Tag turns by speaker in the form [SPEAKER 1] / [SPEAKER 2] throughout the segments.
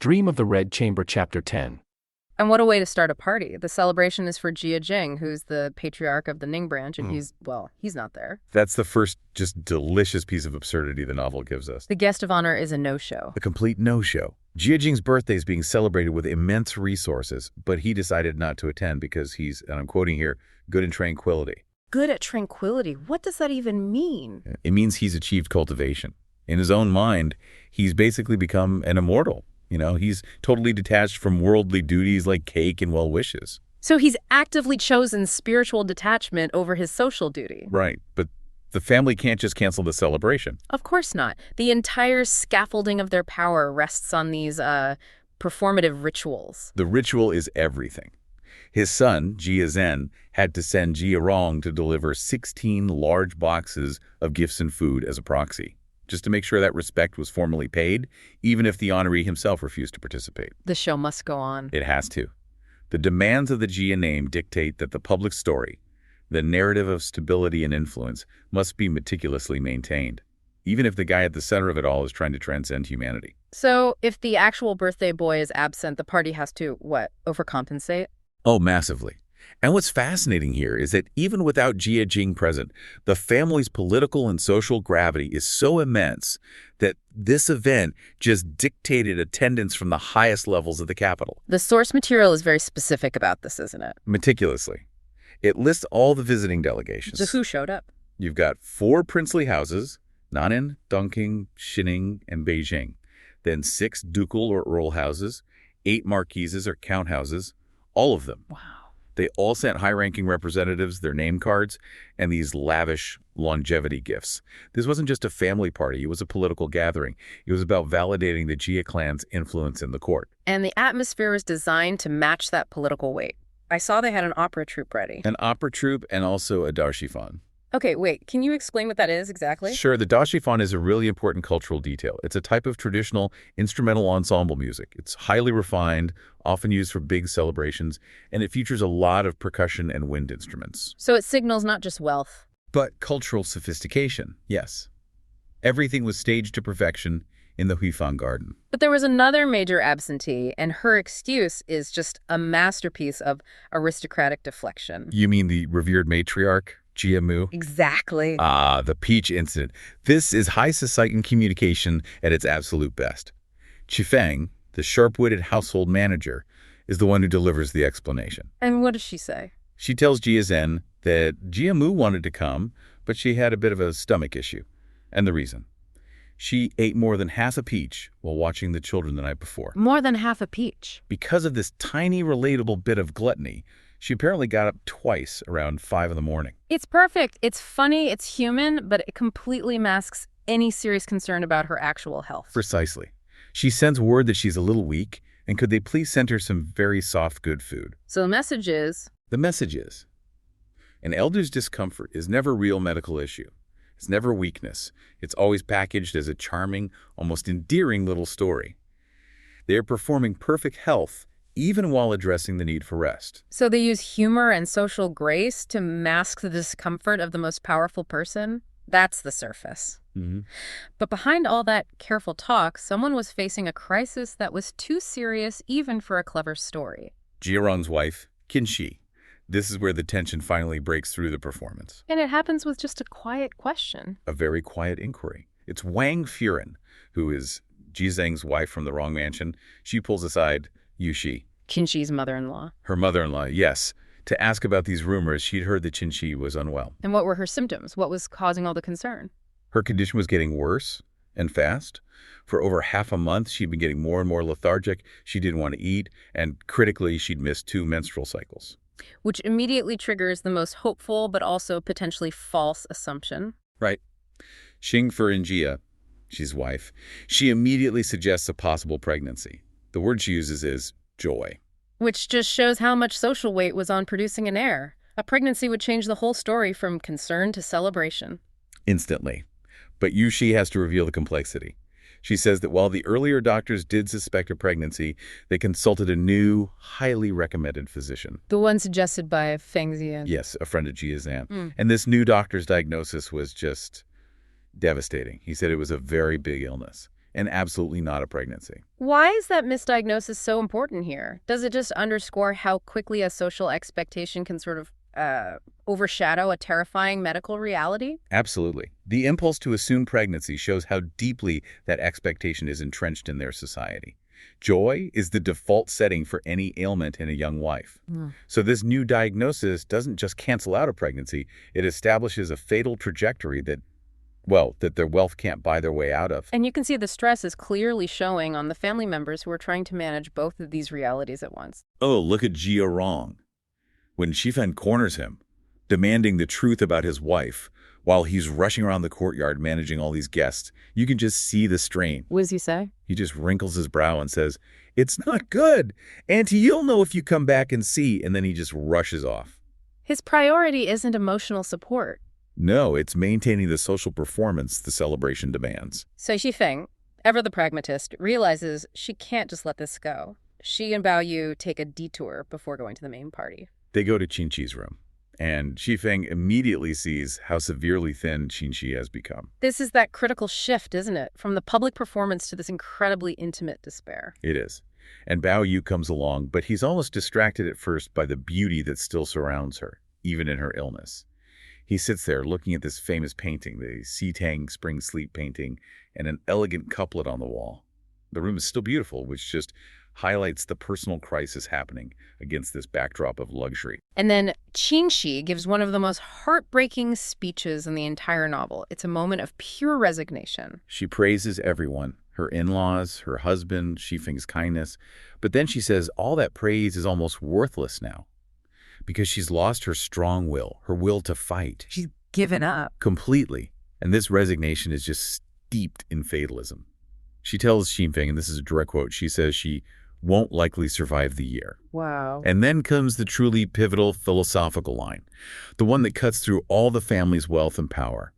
[SPEAKER 1] Dream of the Red Chamber Chapter 10.
[SPEAKER 2] And what a way to start a party. The celebration is for Jia Jing, who's the patriarch of the Ning branch, and he's not there.
[SPEAKER 3] That's the first just delicious piece of absurdity the novel gives us.
[SPEAKER 2] The guest of honor is a no-show.
[SPEAKER 3] A complete no-show. Jia Jing's birthday is being celebrated with immense resources, but he decided not to attend because he's, and I'm quoting here, good in tranquility.
[SPEAKER 2] Good at tranquility? What does that even mean?
[SPEAKER 3] It means he's achieved cultivation. In his own mind, he's basically become an immortal. He's totally detached from worldly duties like cake and well wishes.
[SPEAKER 2] So he's actively chosen spiritual detachment over his social duty.
[SPEAKER 3] Right, but the family can't just cancel the celebration.
[SPEAKER 2] Of course not. The entire scaffolding of their power rests on these performative rituals.
[SPEAKER 3] The ritual is everything. His son, Jia Zhen, had to send Jia Rong to deliver 16 large boxes of gifts and food as a proxy, just to make sure that respect was formally paid, even if the honoree himself refused to participate.
[SPEAKER 2] The show must go on.
[SPEAKER 3] It has to. The demands of the Jia name dictate that the public story, the narrative of stability and influence, must be meticulously maintained, even if the guy at the center of it all is trying to transcend humanity.
[SPEAKER 2] So if the actual birthday boy is absent, the party has to, overcompensate?
[SPEAKER 3] Oh, massively. And what's fascinating here is that even without Jia Jing present, the family's political and social gravity is so immense that this event just dictated attendance from the highest levels of the capital.
[SPEAKER 2] The source material is very specific about this, isn't it?
[SPEAKER 3] Meticulously. It lists all the visiting delegations.
[SPEAKER 2] So who showed up?
[SPEAKER 3] You've got 4 princely houses, Nanning, Dongqing, Xining, and Beijing. Then 6 ducal or earl houses, 8 marquises or count houses, all of them.
[SPEAKER 2] Wow.
[SPEAKER 3] They all sent high-ranking representatives their name cards and these lavish longevity gifts. This wasn't just a family party. It was a political gathering. It was about validating the Jia clan's influence in the court.
[SPEAKER 2] And the atmosphere was designed to match that political weight. I saw they had an opera troupe ready.
[SPEAKER 3] An opera troupe and also a daoshifan.
[SPEAKER 2] Okay, wait. Can you explain what that is exactly?
[SPEAKER 3] Sure. The daoshifan is a really important cultural detail. It's a type of traditional instrumental ensemble music. It's highly refined, often used for big celebrations, and it features a lot of percussion and wind instruments.
[SPEAKER 2] So it signals not just wealth,
[SPEAKER 3] but cultural sophistication, yes. Everything was staged to perfection in the Huifang Garden.
[SPEAKER 2] But there was another major absentee, and her excuse is just a masterpiece of aristocratic deflection.
[SPEAKER 3] You mean the revered matriarch, Jia Mu?
[SPEAKER 2] Exactly.
[SPEAKER 3] The peach incident. This is high society communication at its absolute best. Qifeng, the sharp-witted household manager, is the one who delivers the explanation.
[SPEAKER 2] And what does she say?
[SPEAKER 3] She tells Jia Zhen that Jia Mu wanted to come, but she had a bit of a stomach issue. And the reason? She ate more than half a peach while watching the children the night before.
[SPEAKER 2] More than half a peach?
[SPEAKER 3] Because of this tiny relatable bit of gluttony, she apparently got up twice around 5 in the morning.
[SPEAKER 2] It's perfect. It's funny, it's human, but it completely masks any serious concern about her actual health.
[SPEAKER 3] Precisely. She sends word that she's a little weak, and could they please send her some very soft, good food?
[SPEAKER 2] So the message is?
[SPEAKER 3] The message is, an elder's discomfort is never a real medical issue. It's never weakness. It's always packaged as a charming, almost endearing little story. They are performing perfect health, even while addressing the need for rest.
[SPEAKER 2] So they use humor and social grace to mask the discomfort of the most powerful person? That's the surface.
[SPEAKER 3] Mm-hmm.
[SPEAKER 2] But behind all that careful talk, someone was facing a crisis that was too serious even for a clever story.
[SPEAKER 3] Jia Rong's wife, Qin Shi. This is where the tension finally breaks through the performance.
[SPEAKER 2] And it happens with just a quiet question.
[SPEAKER 3] A very quiet inquiry. It's Wang Furen, who is Jia Zheng's wife from the Rong mansion. She pulls aside Yu Shi,
[SPEAKER 2] Qin Shi's mother-in-law.
[SPEAKER 3] her mother-in-law, yes, to ask about these rumors. She'd heard that Qin Shi was unwell.
[SPEAKER 2] And what were her symptoms? What was causing all the concern?
[SPEAKER 3] Her condition was getting worse and fast. For over half a month, she'd been getting more and more lethargic. She didn't want to eat, and critically, she'd missed 2 menstrual cycles.
[SPEAKER 2] Which immediately triggers the most hopeful but also potentially false assumption.
[SPEAKER 3] Right. Xing Jia, she's wife, she immediately suggests a possible pregnancy. The word she uses is joy.
[SPEAKER 2] Which just shows how much social weight was on producing an heir. A pregnancy would change the whole story from concern to celebration.
[SPEAKER 3] Instantly. But Yu Shi has to reveal the complexity. She says that while the earlier doctors did suspect a pregnancy, they consulted a new, highly recommended physician.
[SPEAKER 2] The one suggested by Feng Ziyan.
[SPEAKER 3] Yes, a friend of Jia Zhan. And this new doctor's diagnosis was just devastating. He said it was a very big illness. and absolutely not a pregnancy.
[SPEAKER 2] Why is that misdiagnosis so important here? Does it just underscore how quickly a social expectation can sort of overshadow a terrifying medical reality?
[SPEAKER 3] Absolutely. The impulse to assume pregnancy shows how deeply that expectation is entrenched in their society. Joy is the default setting for any ailment in a young wife. So this new diagnosis doesn't just cancel out a pregnancy, it establishes a fatal trajectory that their wealth can't buy their way out of.
[SPEAKER 2] And you can see the stress is clearly showing on the family members who are trying to manage both of these realities at once.
[SPEAKER 3] Oh, look at Jia Rong. When Shifeng corners him, demanding the truth about his wife, while he's rushing around the courtyard managing all these guests, you can just see the strain.
[SPEAKER 2] What does he say?
[SPEAKER 3] He just wrinkles his brow and says, "It's not good. Auntie, you'll know if you come back and see," and then he just rushes off.
[SPEAKER 2] His priority isn't emotional support.
[SPEAKER 3] No, it's maintaining the social performance the celebration demands.
[SPEAKER 2] So Xifeng, ever the pragmatist, realizes she can't just let this go. She and Bao Yu take a detour before going to the main party.
[SPEAKER 3] They go to Qinqi's room, and Xifeng immediately sees how severely thin Qinqi has become.
[SPEAKER 2] This is that critical shift, isn't it? From the public performance to this incredibly intimate despair.
[SPEAKER 3] It is. And Bao Yu comes along, but he's almost distracted at first by the beauty that still surrounds her, even in her illness. He sits there looking at this famous painting, the Sitang Spring Sleep painting, and an elegant couplet on the wall. The room is still beautiful, which just highlights the personal crisis happening against this backdrop of luxury.
[SPEAKER 2] And then Qinxi gives one of the most heartbreaking speeches in the entire novel. It's a moment of pure resignation.
[SPEAKER 3] She praises everyone, her in-laws, her husband, Xifeng's kindness, but then she says all that praise is almost worthless now because she's lost her strong will, her will to fight.
[SPEAKER 2] She's given up.
[SPEAKER 3] Completely. And this resignation is just steeped in fatalism. She tells Xifeng, and this is a direct quote, she says she won't likely survive the year.
[SPEAKER 2] Wow.
[SPEAKER 3] And then comes the truly pivotal philosophical line, the one that cuts through all the family's wealth and power.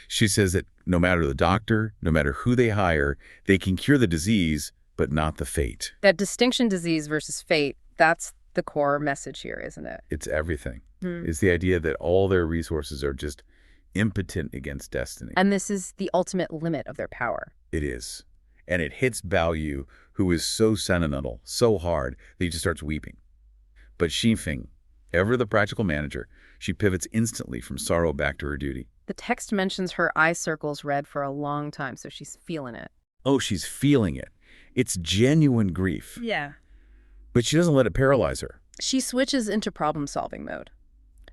[SPEAKER 3] She says that no matter the doctor, no matter who they hire, they can cure the disease, but not the fate.
[SPEAKER 2] That distinction, disease versus fate, that's the core message here, isn't it?
[SPEAKER 3] It's everything. It's the idea that all their resources are just impotent against destiny.
[SPEAKER 2] And this is the ultimate limit of their power.
[SPEAKER 3] It is. And it hits Bao Yu, who is so sentimental, so hard, that he just starts weeping. But Xifeng, ever the practical manager, she pivots instantly from sorrow back to her duty.
[SPEAKER 2] The text mentions her eye circles red for a long time, so she's feeling it.
[SPEAKER 3] Oh, she's feeling it. It's genuine grief.
[SPEAKER 2] Yeah.
[SPEAKER 3] But she doesn't let it paralyze her.
[SPEAKER 2] She switches into problem-solving mode.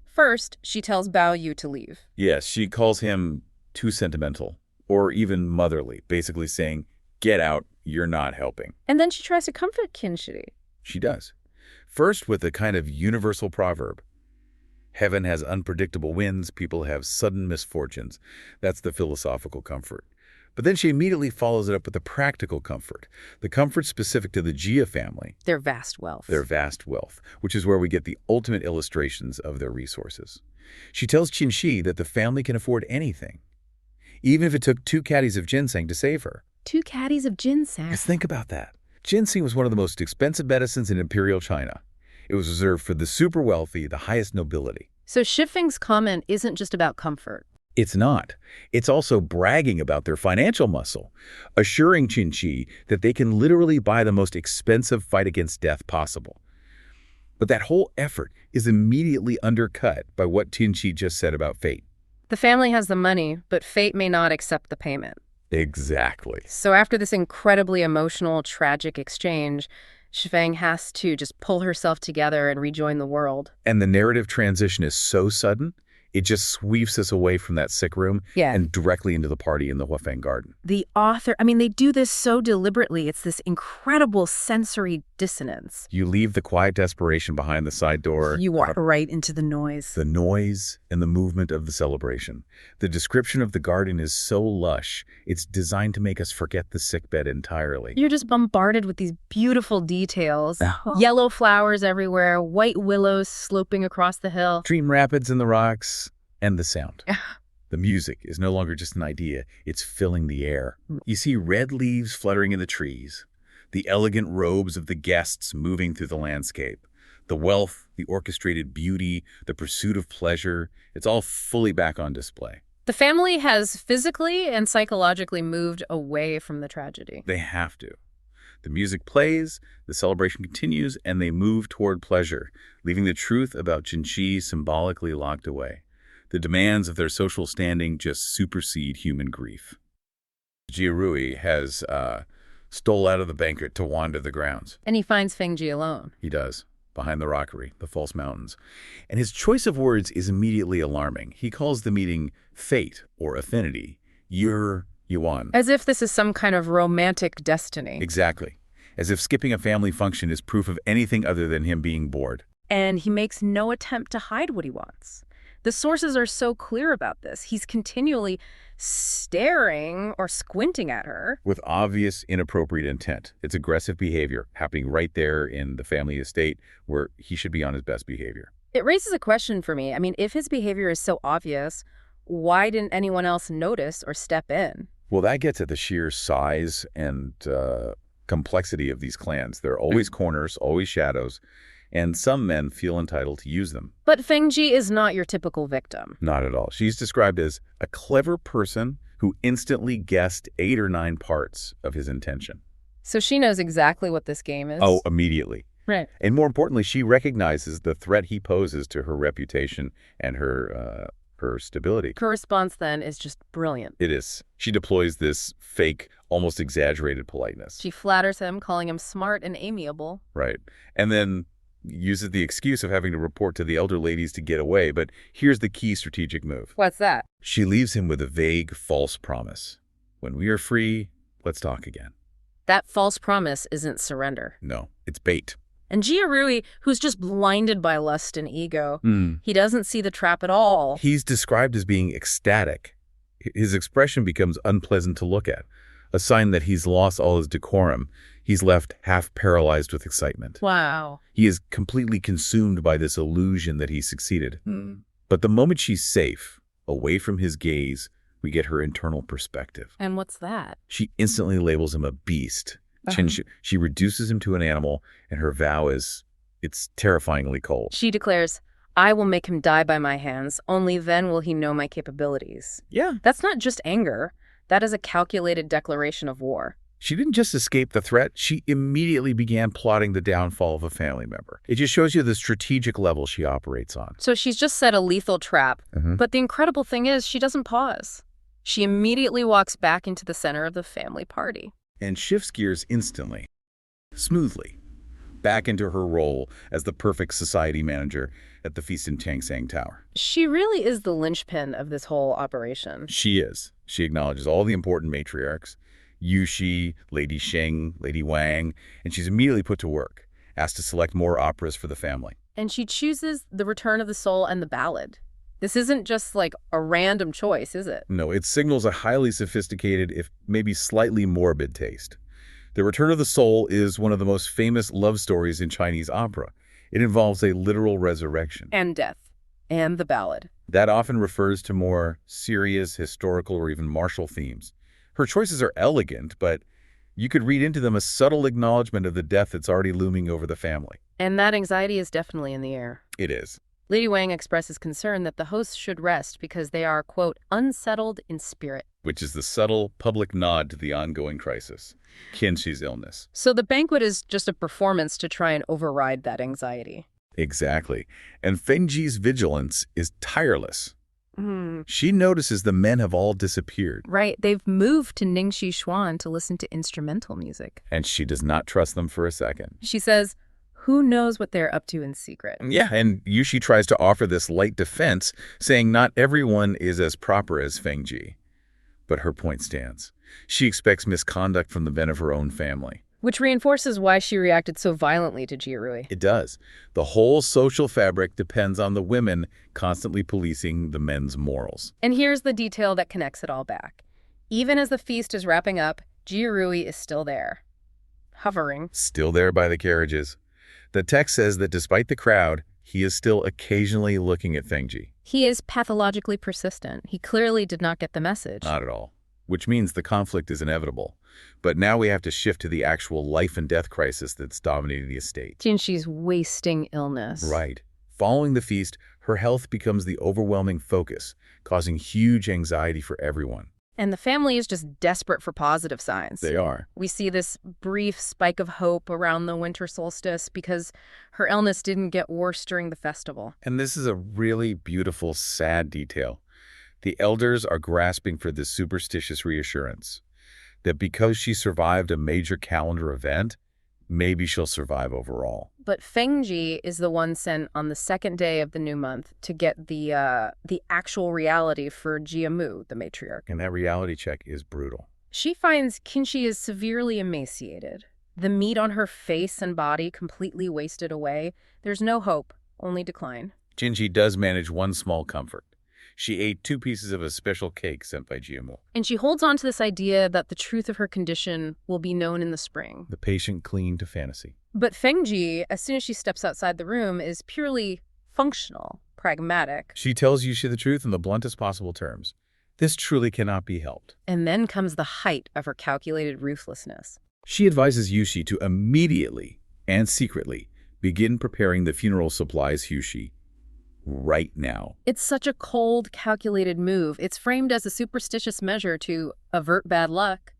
[SPEAKER 2] First, she tells Bao Yu to leave.
[SPEAKER 3] Yes, she calls him too sentimental, or even motherly, basically saying, "Get out, you're not helping."
[SPEAKER 2] And then she tries to comfort Qinshi.
[SPEAKER 3] She does. First with a kind of universal proverb. Heaven has unpredictable winds, people have sudden misfortunes. That's the philosophical comfort. But then she immediately follows it up with a practical comfort, the comfort specific to the Jia family.
[SPEAKER 2] Their vast wealth.
[SPEAKER 3] Their vast wealth, which is where we get the ultimate illustrations of their resources. She tells Qinshi that the family can afford anything, even if it took 2 caddies of ginseng to save her.
[SPEAKER 2] 2 caddies of ginseng.
[SPEAKER 3] Just think about that. Ginseng was one of the most expensive medicines in imperial China. It was reserved for the super wealthy, the highest nobility.
[SPEAKER 2] So Xifeng's comment isn't just about comfort.
[SPEAKER 3] It's not. It's also bragging about their financial muscle, assuring Qinshi that they can literally buy the most expensive fight against death possible. But that whole effort is immediately undercut by what Qinshi just said about fate.
[SPEAKER 2] The family has the money, but fate may not accept the payment.
[SPEAKER 3] Exactly.
[SPEAKER 2] So after this incredibly emotional, tragic exchange, Xifeng has to just pull herself together and rejoin the world.
[SPEAKER 3] And the narrative transition is so sudden, it just sweeps us away from that sick room and directly into the party in the Huafeng garden.
[SPEAKER 2] The author, they do this so deliberately. It's this incredible sensory dissonance.
[SPEAKER 3] You leave the quiet desperation behind the side door.
[SPEAKER 2] You walk right into the noise.
[SPEAKER 3] The noise and the movement of the celebration. The description of the garden is so lush, it's designed to make us forget the sickbed entirely.
[SPEAKER 2] You're just bombarded with these beautiful details. Yellow flowers everywhere, white willows sloping across the hill.
[SPEAKER 3] Stream rapids in the rocks. And the sound. The music is no longer just an idea, it's filling the air. You see red leaves fluttering in the trees, the elegant robes of the guests moving through the landscape, the wealth, the orchestrated beauty, the pursuit of pleasure, it's all fully back on display.
[SPEAKER 2] The family has physically and psychologically moved away from the tragedy.
[SPEAKER 3] They have to. The music plays, the celebration continues, and they move toward pleasure, leaving the truth about Jinxi symbolically locked away. The demands of their social standing just supersede human grief. Jiarui has stole out of the banquet to wander the grounds.
[SPEAKER 2] And he finds Fengji alone.
[SPEAKER 3] He does, behind the rockery, the false mountains. And his choice of words is immediately alarming. He calls the meeting fate or affinity, Yuan.
[SPEAKER 2] As if this is some kind of romantic destiny.
[SPEAKER 3] Exactly. As if skipping a family function is proof of anything other than him being bored.
[SPEAKER 2] And he makes no attempt to hide what he wants. The sources are so clear about this. He's continually staring or squinting at her.
[SPEAKER 3] With obvious inappropriate intent. It's aggressive behavior happening right there in the family estate where he should be on his best behavior.
[SPEAKER 2] It raises a question for me. I mean, if his behavior is so obvious, why didn't anyone else notice or step in?
[SPEAKER 3] Well, that gets at the sheer size and complexity of these clans. There are always corners, always shadows, and some men feel entitled to use them.
[SPEAKER 2] But Fengji is not your typical victim.
[SPEAKER 3] Not at all. She's described as a clever person who instantly guessed 8 or 9 parts of his intention.
[SPEAKER 2] So she knows exactly what this game is?
[SPEAKER 3] Oh, immediately.
[SPEAKER 2] Right.
[SPEAKER 3] And more importantly, she recognizes the threat he poses to her reputation and her stability.
[SPEAKER 2] Her response then is just brilliant.
[SPEAKER 3] It is. She deploys this fake, almost exaggerated politeness.
[SPEAKER 2] She flatters him, calling him smart and amiable.
[SPEAKER 3] Right. And then uses the excuse of having to report to the elder ladies to get away. But here's the key strategic move.
[SPEAKER 2] What's that?
[SPEAKER 3] She leaves him with a vague, false promise. When we are free, let's talk again.
[SPEAKER 2] That false promise isn't surrender.
[SPEAKER 3] No, it's bait.
[SPEAKER 2] And Jiarui, who's just blinded by lust and ego, he doesn't see the trap at all.
[SPEAKER 3] He's described as being ecstatic. His expression becomes unpleasant to look at, a sign that he's lost all his decorum. He's left half paralyzed with excitement.
[SPEAKER 2] Wow.
[SPEAKER 3] He is completely consumed by this illusion that he succeeded. But the moment she's safe, away from his gaze, we get her internal perspective.
[SPEAKER 2] And what's that?
[SPEAKER 3] She instantly labels him a beast. She reduces him to an animal, and her vow is, it's terrifyingly cold.
[SPEAKER 2] She declares, I will make him die by my hands. Only then will he know my capabilities.
[SPEAKER 3] Yeah.
[SPEAKER 2] That's not just anger. That is a calculated declaration of war.
[SPEAKER 3] She didn't just escape the threat. She immediately began plotting the downfall of a family member. It just shows you the strategic level she operates on.
[SPEAKER 2] So she's just set a lethal trap. But the incredible thing is she doesn't pause. She immediately walks back into the center of the family party.
[SPEAKER 3] And shifts gears instantly, smoothly, back into her role as the perfect society manager at the feast in Changsang Tower.
[SPEAKER 2] She really is the linchpin of this whole operation.
[SPEAKER 3] She is. She acknowledges all the important matriarchs, Yushi, Lady Sheng, Lady Wang, and she's immediately put to work, asked to select more operas for the family.
[SPEAKER 2] And she chooses The Return of the Soul and the Ballad. This isn't just like a random choice, is it?
[SPEAKER 3] No, it signals a highly sophisticated, if maybe slightly morbid taste. The Return of the Soul is one of the most famous love stories in Chinese opera. It involves a literal resurrection.
[SPEAKER 2] And death. And the ballad.
[SPEAKER 3] That often refers to more serious, historical, or even martial themes. Her choices are elegant, but you could read into them a subtle acknowledgement of the death that's already looming over the family.
[SPEAKER 2] And that anxiety is definitely in the air.
[SPEAKER 3] It is.
[SPEAKER 2] Lady Wang expresses concern that the hosts should rest because they are, quote, unsettled in spirit.
[SPEAKER 3] Which is the subtle public nod to the ongoing crisis, Qianxi's illness.
[SPEAKER 2] So the banquet is just a performance to try and override that anxiety.
[SPEAKER 3] Exactly. And Fengji's vigilance is tireless. She notices the men have all disappeared.
[SPEAKER 2] Right. They've moved to Ningxi Xuan to listen to instrumental music.
[SPEAKER 3] And she does not trust them for a second.
[SPEAKER 2] She says, who knows what they're up to in secret?
[SPEAKER 3] Yeah, and Yushi tries to offer this light defense, saying not everyone is as proper as Fengji. But her point stands. She expects misconduct from the men of her own family.
[SPEAKER 2] Which reinforces why she reacted so violently to Jiarui.
[SPEAKER 3] It does. The whole social fabric depends on the women constantly policing the men's morals.
[SPEAKER 2] And here's the detail that connects it all back. Even as the feast is wrapping up, Jiarui is still there. Hovering.
[SPEAKER 3] Still there by the carriages. The text says that despite the crowd, he is still occasionally looking at Fengji.
[SPEAKER 2] He is pathologically persistent. He clearly did not get the message.
[SPEAKER 3] Not at all. Which means the conflict is inevitable. But now we have to shift to the actual life and death crisis that's dominating the estate.
[SPEAKER 2] Jinxi's wasting illness.
[SPEAKER 3] Right. Following the feast, Her health becomes the overwhelming focus, causing huge anxiety for everyone.
[SPEAKER 2] And the family is just desperate for positive signs.
[SPEAKER 3] They are.
[SPEAKER 2] We see this brief spike of hope around the winter solstice because her illness didn't get worse during the festival.
[SPEAKER 3] And this is a really beautiful, sad detail. The elders are grasping for this superstitious reassurance that because she survived a major calendar event, maybe she'll survive overall.
[SPEAKER 2] But Fengji is the one sent on the second day of the new month to get the actual reality for Jiamu, the matriarch.
[SPEAKER 3] And that reality check is brutal.
[SPEAKER 2] She finds Qinshi is severely emaciated. The meat on her face and body completely wasted away. There's no hope, only decline.
[SPEAKER 3] Jinji does manage one small comfort. She ate 2 pieces of a special cake sent by Jiamu.
[SPEAKER 2] And she holds on to this idea that the truth of her condition will be known in the spring.
[SPEAKER 3] The patient clinging to fantasy.
[SPEAKER 2] But Fengji, as soon as she steps outside the room, is purely functional, pragmatic.
[SPEAKER 3] She tells Yushi the truth in the bluntest possible terms. This truly cannot be helped.
[SPEAKER 2] And then comes the height of her calculated ruthlessness.
[SPEAKER 3] She advises Yushi to immediately and secretly begin preparing the funeral supplies Yushi right now.
[SPEAKER 2] It's such a cold, calculated move. It's framed as a superstitious measure to avert bad luck.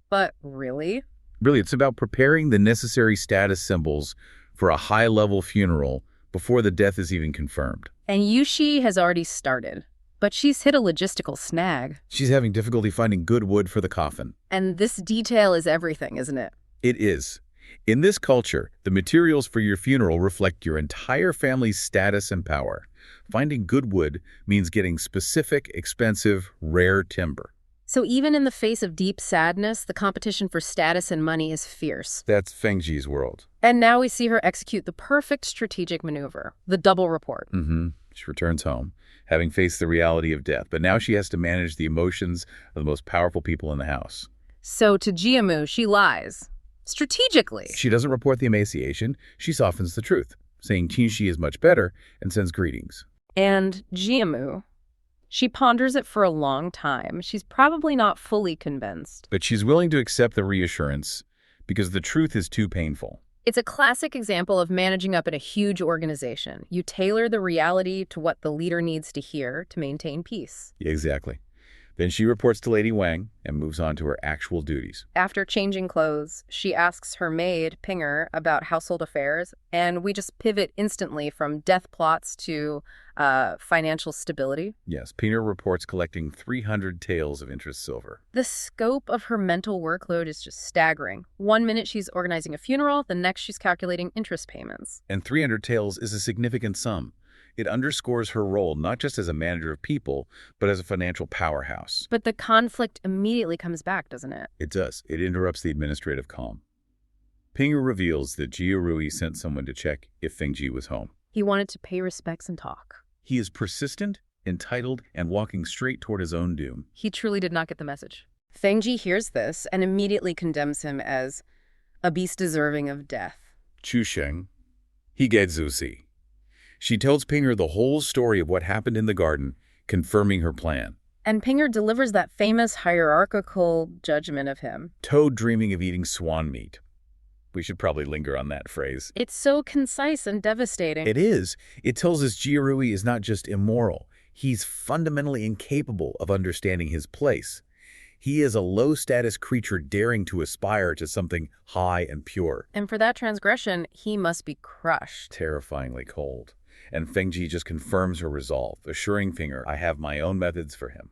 [SPEAKER 2] But really?
[SPEAKER 3] Really, it's about preparing the necessary status symbols for a high-level funeral before the death is even confirmed.
[SPEAKER 2] And Yushi has already started. But she's hit a logistical snag.
[SPEAKER 3] She's having difficulty finding good wood for the coffin.
[SPEAKER 2] And this detail is everything, isn't it?
[SPEAKER 3] It is. In this culture, the materials for your funeral reflect your entire family's status and power. Finding good wood means getting specific, expensive, rare timber.
[SPEAKER 2] So even in the face of deep sadness, the competition for status and money is fierce.
[SPEAKER 3] That's Fengji's world.
[SPEAKER 2] And now we see her execute the perfect strategic maneuver, the double report.
[SPEAKER 3] She returns home, having faced the reality of death, but now she has to manage the emotions of the most powerful people in the house.
[SPEAKER 2] So to Jiamu, she lies. Strategically.
[SPEAKER 3] She doesn't report the emaciation, she softens the truth, saying Qinshi is much better and sends greetings.
[SPEAKER 2] And Jiamu, she ponders it for a long time. She's probably not fully convinced.
[SPEAKER 3] But she's willing to accept the reassurance because the truth is too painful.
[SPEAKER 2] It's a classic example of managing up in a huge organization. You tailor the reality to what the leader needs to hear to maintain peace.
[SPEAKER 3] Exactly. Then she reports to Lady Wang and moves on to her actual duties.
[SPEAKER 2] After changing clothes, she asks her maid, Pinger, about household affairs, and we just pivot instantly from death plots to financial stability.
[SPEAKER 3] Yes, Pinger reports collecting 300 taels of interest silver.
[SPEAKER 2] The scope of her mental workload is just staggering. One minute she's organizing a funeral, the next she's calculating interest payments.
[SPEAKER 3] And 300 taels is a significant sum. It underscores her role not just as a manager of people, but as a financial powerhouse.
[SPEAKER 2] But the conflict immediately comes back, doesn't it?
[SPEAKER 3] It does. It interrupts the administrative calm. Pinger reveals that Jiarui sent someone to check if Fengji was home.
[SPEAKER 2] He wanted to pay respects and talk.
[SPEAKER 3] He is persistent, entitled, and walking straight toward his own doom.
[SPEAKER 2] He truly did not get the message. Fengji hears this and immediately condemns him as a beast deserving of death.
[SPEAKER 3] Chu Sheng, Higetsusi. She tells Pinger the whole story of what happened in the garden, confirming her plan.
[SPEAKER 2] And Pinger delivers that famous hierarchical judgment of him.
[SPEAKER 3] Toad dreaming of eating swan meat. We should probably linger on that phrase.
[SPEAKER 2] It's so concise and devastating.
[SPEAKER 3] It is. It tells us Jiarui is not just immoral. He's fundamentally incapable of understanding his place. He is a low-status creature daring to aspire to something high and pure.
[SPEAKER 2] And for that transgression, he must be crushed.
[SPEAKER 3] Terrifyingly cold. And Fengji just confirms her resolve, assuring Pinger, I have my own methods for him.